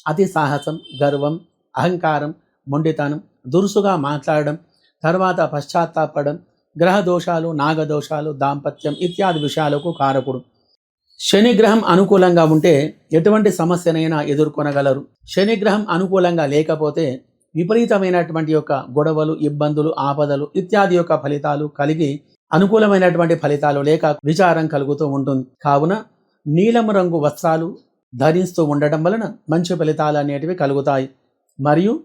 అతి సాహసం, గర్వం, అహంకారం, మొండితనం, దురుసుగా మాట్లాడడం, తర్వాత పశ్చాత్తాపడడం, గ్రహదోషాలు, నాగదోషాలు, దాంపత్యం ఇత్యాది విషయాలకు కారకుడు. శనిగ్రహం అనుకూలంగా ఉంటే ఎటువంటి సమస్యనైనా ఎదుర్కొనగలరు. శనిగ్రహం అనుకూలంగా లేకపోతే విపరీతమైనటువంటి యొక్క గొడవలు, ఇబ్బందులు, ఆపదలు ఇత్యాది యొక్క ఫలితాలు కలిగి అనుకూలమైనటువంటి ఫలితాలు లేక విచారం కలుగుతూ ఉంటుంది. కావున నీలం రంగు వస్త్రాలు ధరిస్తూ ఉండటం వలన మంచి ఫలితాలు అనేటివి కలుగుతాయి. మరియు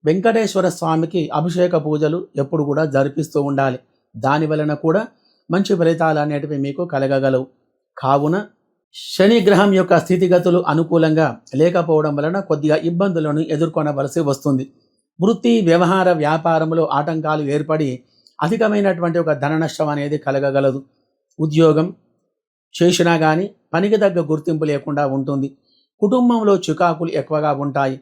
వెంకటేశ్వర స్వామికి అభిషేక పూజలు ఎప్పుడు కూడా జరిపిస్తూ ఉండాలి. దాని వలన కూడా మంచి ఫలితాలు అనేటివి మీకు కలగగలవు. కావున శని గ్రహం యొక్క స్థితిగతులు అనుకూలంగా లేకపోవడం వలన కొద్దిగా ఇబ్బందులను ఎదుర్కొనవలసి వస్తుంది. వృత్తి, వ్యవహార, వ్యాపారంలో ఆటంకాలు ఏర్పడి అధికమైనటువంటి ఒక ధన నష్టం అనేది కలగగలదు. ఉద్యోగం చేసినా కానీ పనికి తగ్గ గుర్తింపు లేకుండా ఉంటుంది. కుటుంబంలో చికాకులు ఎక్కువగా ఉంటాయి.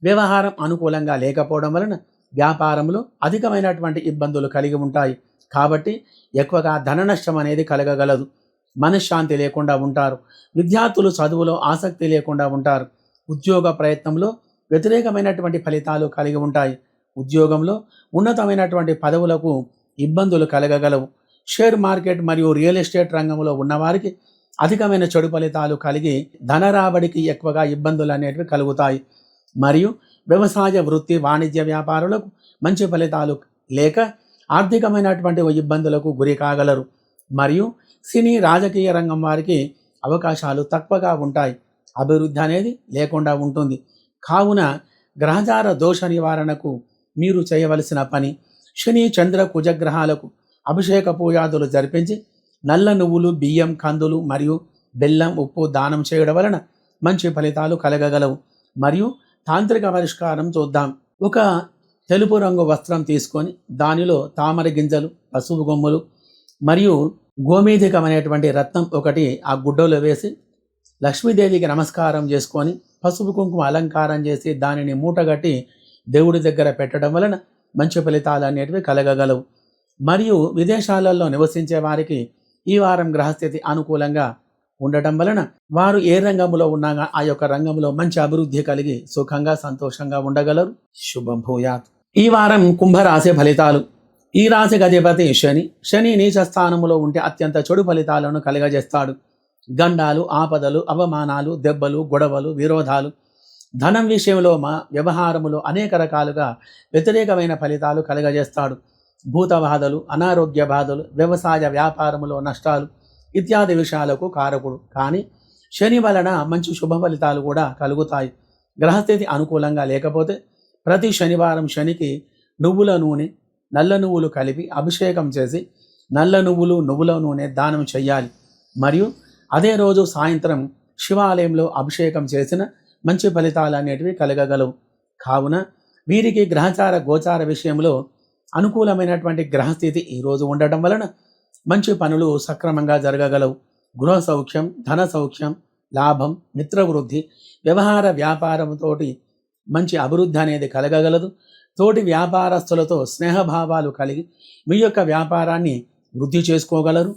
వ్యవహారం అనుకూలంగా లేకపోవడం వలన వ్యాపారంలో అధికమైనటువంటి ఇబ్బందులు కలిగి ఉంటాయి. కాబట్టి ఎక్కువగా ధన నష్టం అనేది కలగగలదు. మనశ్శాంతి లేకుండా ఉంటారు. విద్యార్థులు చదువులో ఆసక్తి లేకుండా ఉంటారు. ఉద్యోగ ప్రయత్నంలో వ్యతిరేకమైనటువంటి ఫలితాలు కలిగి ఉంటాయి. ఉద్యోగంలో ఉన్నతమైనటువంటి పదవులకు ఇబ్బందులు కలగగలవు. షేర్ మార్కెట్ మరియు రియల్ ఎస్టేట్ రంగంలో ఉన్నవారికి అధికమైన చెడు ఫలితాలు కలిగి ధన రాబడికి ఎక్కువగా ఇబ్బందులు అనేటివి కలుగుతాయి. మరియు వ్యవసాయ, వృత్తి, వాణిజ్య వ్యాపారులకు మంచి ఫలితాలు లేక ఆర్థికమైనటువంటి ఇబ్బందులకు గురి కాగలరు. మరియు సినీ, రాజకీయ రంగం వారికి అవకాశాలు తక్కువగా ఉంటాయి. అభివృద్ధి అనేది లేకుండా ఉంటుంది. కావున గ్రహచార దోష నివారణకు మీరు చేయవలసిన పని శని, చంద్ర, కుజగ్రహాలకు అభిషేక పూజాదులు జరిపించి నల్ల నువ్వులు, బియ్యం, కందులు మరియు బెల్లం, ఉప్పు దానం చేయడం వలన మంచి ఫలితాలు కలగగలవు. మరియు తాంత్రిక పరిష్కారం చూద్దాం. ఒక తెలుపు రంగు వస్త్రం తీసుకొని దానిలో తామర గింజలు, పసుపు కొమ్ములు మరియు గోమేధికం అనేటువంటి రత్నం ఒకటి ఆ గుడ్డలో వేసి లక్ష్మీదేవికి నమస్కారం చేసుకొని పసుపు కుంకుమ అలంకారం చేసి దానిని మూటగట్టి దేవుడి దగ్గర పెట్టడం వలన మంచి ఫలితాలు అనేటివి కలగగలవు. మరియు విదేశాలలో నివసించే వారికి ఈ వారం గ్రహస్థితి అనుకూలంగా ఉండటం వలన వారు ఏ రంగంలో ఉన్నా ఆ యొక్క రంగంలో మంచి అభివృద్ధి కలిగి సుఖంగా సంతోషంగా ఉండగలరు. శుభం భూయాత్. ఈ వారం కుంభరాశి ఫలితాలు. ఈ రాశికి అధిపతి శని. శని నీచ స్థానంలో ఉంటే అత్యంత చెడు ఫలితాలను కలుగజేస్తాడు. గండాలు, ఆపదలు, అవమానాలు, దెబ్బలు, గొడవలు, విరోధాలు, ధనం విషయంలో వ్యవహారములో అనేక రకాలుగా వ్యతిరేకమైన ఫలితాలు కలుగజేస్తాడు. భూత బాధలు, అనారోగ్య బాధలు, వ్యవసాయ వ్యాపారములో నష్టాలు ఇత్యాది విషయాలకు కారకుడు. కానీ శని వలన మంచి శుభ ఫలితాలు కూడా కలుగుతాయి. గ్రహస్థితి అనుకూలంగా లేకపోతే ప్రతి శనివారం శనికి నువ్వుల నూనె, నల్ల నువ్వులు కలిపి అభిషేకం చేసి నల్ల నువ్వులు, నువ్వుల నూనె దానం చెయ్యాలి. మరియు అదే రోజు సాయంత్రం శివాలయంలో అభిషేకం చేసిన మంచి ఫలితాలు అనేటివి కలగగలవు. కావున వీరికి గ్రహచార గోచార విషయంలో అనుకూలమైనటువంటి గ్రహస్థితి ఈరోజు ఉండటం వలన మంచి పనులు సక్రమంగా జరగగలవు. గృహ సౌఖ్యం, ధన సౌఖ్యం, లాభం, మిత్రవృద్ధి, వ్యవహార వ్యాపారంతో మంచి అభివృద్ధి అనేది కలగగలదు. తోటి వ్యాపారస్తులతో స్నేహభావాలు కలిగి మీ యొక్క వ్యాపారాన్ని వృద్ధి చేసుకోగలరు.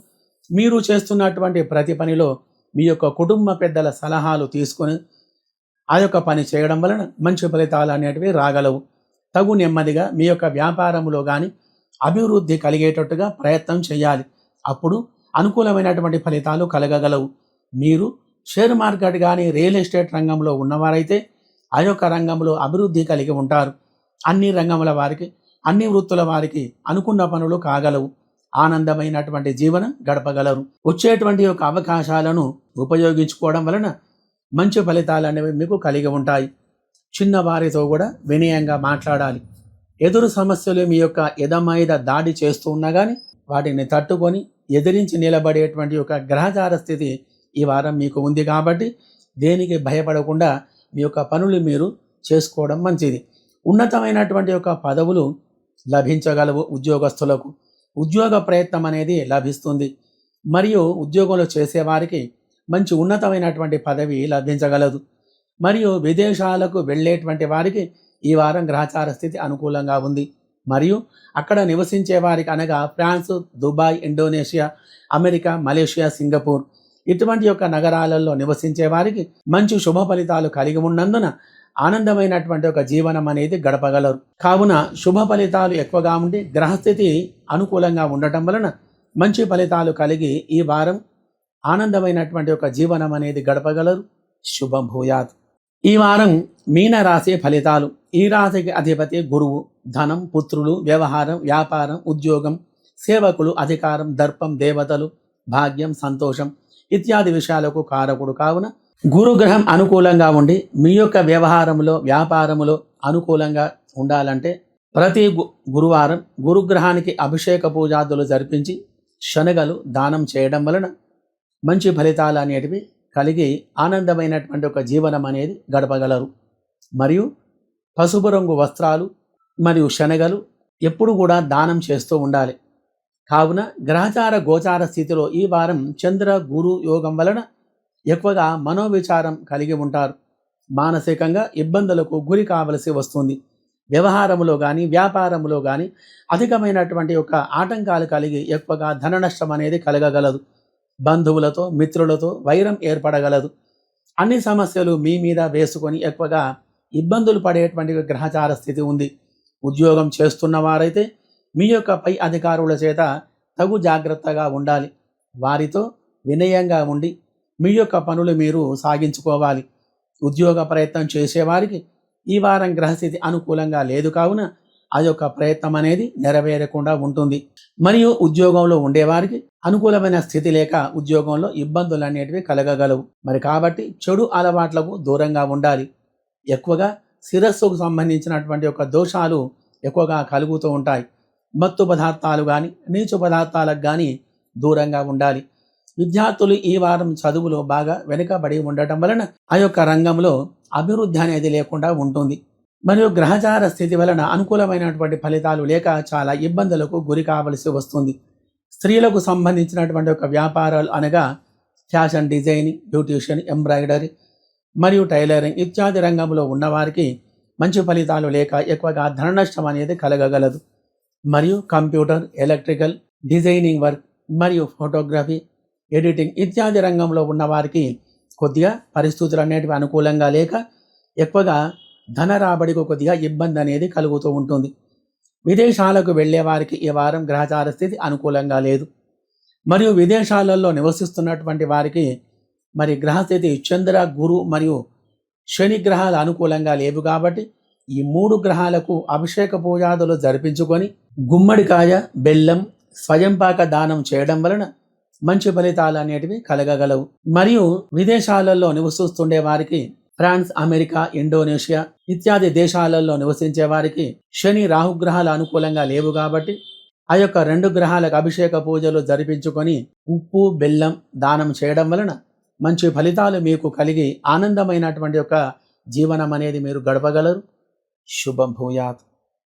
మీరు చేస్తున్నటువంటి ప్రతి పనిలో మీ యొక్క కుటుంబ పెద్దల సలహాలు తీసుకొని ఆ యొక్క పని చేయడం వలన మంచి ఫలితాలు అనేటివి రాగలవు. తగు నెమ్మదిగా మీ యొక్క వ్యాపారంలో కానీ అభివృద్ధి కలిగేటట్టుగా ప్రయత్నం చేయాలి. అప్పుడు అనుకూలమైనటువంటి ఫలితాలు కలగగలవు. మీరు షేర్ మార్కెట్ కానీ రియల్ ఎస్టేట్ రంగంలో ఉన్నవారైతే ఆ యొక్క రంగంలో అభివృద్ధి కలిగి ఉంటారు. అన్ని రంగముల వారికి, అన్ని వృత్తుల వారికి అనుకున్న పనులు కాగలవు. ఆనందమైనటువంటి జీవనం గడపగలరు. వచ్చేటువంటి యొక్క అవకాశాలను ఉపయోగించుకోవడం వలన మంచి ఫలితాలు అనేవి మీకు కలిగి ఉంటాయి. చిన్నవారితో కూడా వినయంగా మాట్లాడాలి. ఎదురు సమస్యలు మీ యొక్క ఎదమైద దాడి చేస్తూ ఉన్నా కానీ వాటిని తట్టుకొని ఎదిరించి నిలబడేటువంటి ఒక గ్రహచార స్థితి ఈ వారం మీకు ఉంది. కాబట్టి దేనికి భయపడకుండా మీ యొక్క పనులు మీరు చేసుకోవడం మంచిది. ఉన్నతమైనటువంటి యొక్క పదవులు లభించగలవు. ఉద్యోగస్తులకు ఉద్యోగ ప్రయత్నం అనేది లభిస్తుంది. మరియు ఉద్యోగంలో చేసేవారికి మంచి ఉన్నతమైనటువంటి పదవి లభించగలదు. మరియు విదేశాలకు వెళ్ళేటువంటి వారికి ఈ వారం గ్రహచార స్థితి అనుకూలంగా ఉంది. మరియు అక్కడ నివసించే వారికి అనగా France, Dubai, Indonesia, America, Malaysia, Singapore ఇటువంటి యొక్క నగరాలలో నివసించే వారికి మంచి శుభ ఫలితాలు కలిగి ఉన్నందున ఆనందమైనటువంటి ఒక జీవనం అనేది గడపగలరు. కావున శుభ ఫలితాలు ఎక్కువగా ఉండి గ్రహస్థితి అనుకూలంగా ఉండటం వలన మంచి ఫలితాలు కలిగి ఈ వారం ఆనందమైనటువంటి ఒక జీవనం అనేది గడపగలరు. శుభం భూయాత్. ఈ వారం మీన రాశి ఫలితాలు. ఈ రాశికి అధిపతి గురువు. ధనం, పుత్రులు, వ్యవహారం, వ్యాపారం, ఉద్యోగం, సేవకులు, అధికారం, దర్పం, దేవతలు, భాగ్యం, సంతోషం ఇత్యాది విషయాలకు కారకుడు. కావున గురుగ్రహం అనుకూలంగా ఉండి మీ యొక్క వ్యవహారంలో, వ్యాపారములో అనుకూలంగా ఉండాలంటే ప్రతి గురువారం గురుగ్రహానికి అభిషేక పూజాదులు జరిపించి శనగలు దానం చేయడం వలన మంచి ఫలితాలు అనేటివి కలిగి ఆనందమైనటువంటి ఒక జీవనం అనేది గడపగలరు. మరియు పసుపు రంగు వస్త్రాలు మరియు శనగలు ఎప్పుడు కూడా దానం చేస్తూ ఉండాలి. కావున గ్రహచార గోచార స్థితిలో ఈ వారం చంద్ర గురు యోగం వలన ఎక్కువగా మనోవిచారం కలిగి ఉంటారు. మానసికంగా ఇబ్బందులకు గురి కావలసి వస్తుంది. వ్యవహారములో కానీ వ్యాపారములో కానీ అధికమైనటువంటి యొక్క ఆటంకాలు కలిగి ఎక్కువగా ధన నష్టం అనేది కలగగలదు. బంధువులతో, మిత్రులతో వైరం ఏర్పడగలదు. అన్ని సమస్యలు మీ మీద వేసుకొని ఎక్కువగా ఇబ్బందులు పడేటువంటి గ్రహచార స్థితి ఉంది. ఉద్యోగం చేస్తున్న వారైతే మీ యొక్క పై అధికారుల చేత తగు జాగ్రత్తగా ఉండాలి. వారితో వినయంగా ఉండి మీ యొక్క పనులు మీరు సాగించుకోవాలి. ఉద్యోగ ప్రయత్నం చేసేవారికి ఈ వారం గ్రహస్థితి అనుకూలంగా లేదు. కావున ఆ యొక్క ప్రయత్నం అనేది నెరవేరకుండా ఉంటుంది. మరియు ఉద్యోగంలో ఉండేవారికి అనుకూలమైన స్థితి లేక ఉద్యోగంలో ఇబ్బందులు అనేటివి కలగగలవు. మరి కాబట్టి చెడు అలవాట్లకు దూరంగా ఉండాలి. ఎక్కువగా శిరస్సుకు సంబంధించినటువంటి యొక్క దోషాలు ఎక్కువగా కలుగుతూ ఉంటాయి. మత్తు పదార్థాలు కానీ నీచు పదార్థాలకు కానీ దూరంగా ఉండాలి. విద్యార్థులు ఈ వారం చదువులో బాగా వెనుకబడి ఉండటం వలన ఆ యొక్క రంగంలో అభివృద్ధి అనేది లేకుండా ఉంటుంది. మరియు గ్రహచార స్థితి వలన అనుకూలమైనటువంటి ఫలితాలు లేక చాలా ఇబ్బందులకు గురి కావలసి వస్తుంది. స్త్రీలకు సంబంధించినటువంటి ఒక వ్యాపారాలు అనగా ఫ్యాషన్ డిజైనింగ్, బ్యూటీషియన్, ఎంబ్రాయిడరీ మరియు టైలరింగ్ ఇత్యాది రంగంలో ఉన్నవారికి మంచి ఫలితాలు లేక ఎక్కువగా ధన నష్టం అనేది కలగగలదు. మరియు కంప్యూటర్, ఎలక్ట్రికల్, డిజైనింగ్ వర్క్ మరియు ఫోటోగ్రఫీ, ఎడిటింగ్ ఇత్యాది రంగంలో ఉన్నవారికి కొద్దిగా పరిస్థితులు అనేటివి అనుకూలంగా లేక ఎక్కువగా ధన రాబడికి కొద్దిగా ఇబ్బంది అనేది కలుగుతూ ఉంటుంది. విదేశాలకు వెళ్ళే వారికి ఈ వారం గ్రహచార స్థితి అనుకూలంగా లేదు. మరియు విదేశాలలో నివసిస్తున్నటువంటి వారికి మరి గ్రహస్థితి చంద్ర, గురు మరియు శని గ్రహాలు అనుకూలంగా లేవు కాబట్టి ఈ 3 గ్రహాలకు అభిషేక పూజాదులు జరిపించుకొని గుమ్మడికాయ, బెల్లం, స్వయంపాక దానం చేయడం వలన మంచి ఫలితాలు అనేటివి కలగగలవు. మరియు విదేశాలలో నివసిస్తుండే వారికి ఫ్రాన్స్, అమెరికా, ఇండోనేషియా ఇత్యాది దేశాలలో నివసించే వారికి శని, రాహుగ్రహాలు అనుకూలంగా లేవు కాబట్టి ఆ యొక్క 2 గ్రహాలకు అభిషేక పూజలు జరిపించుకొని ఉప్పు, బెల్లం దానం చేయడం వలన మంచి ఫలితాలు మీకు కలిగి ఆనందమైనటువంటి ఒక జీవనం అనేది మీరు గడపగలరు. శుభం భూయాత్.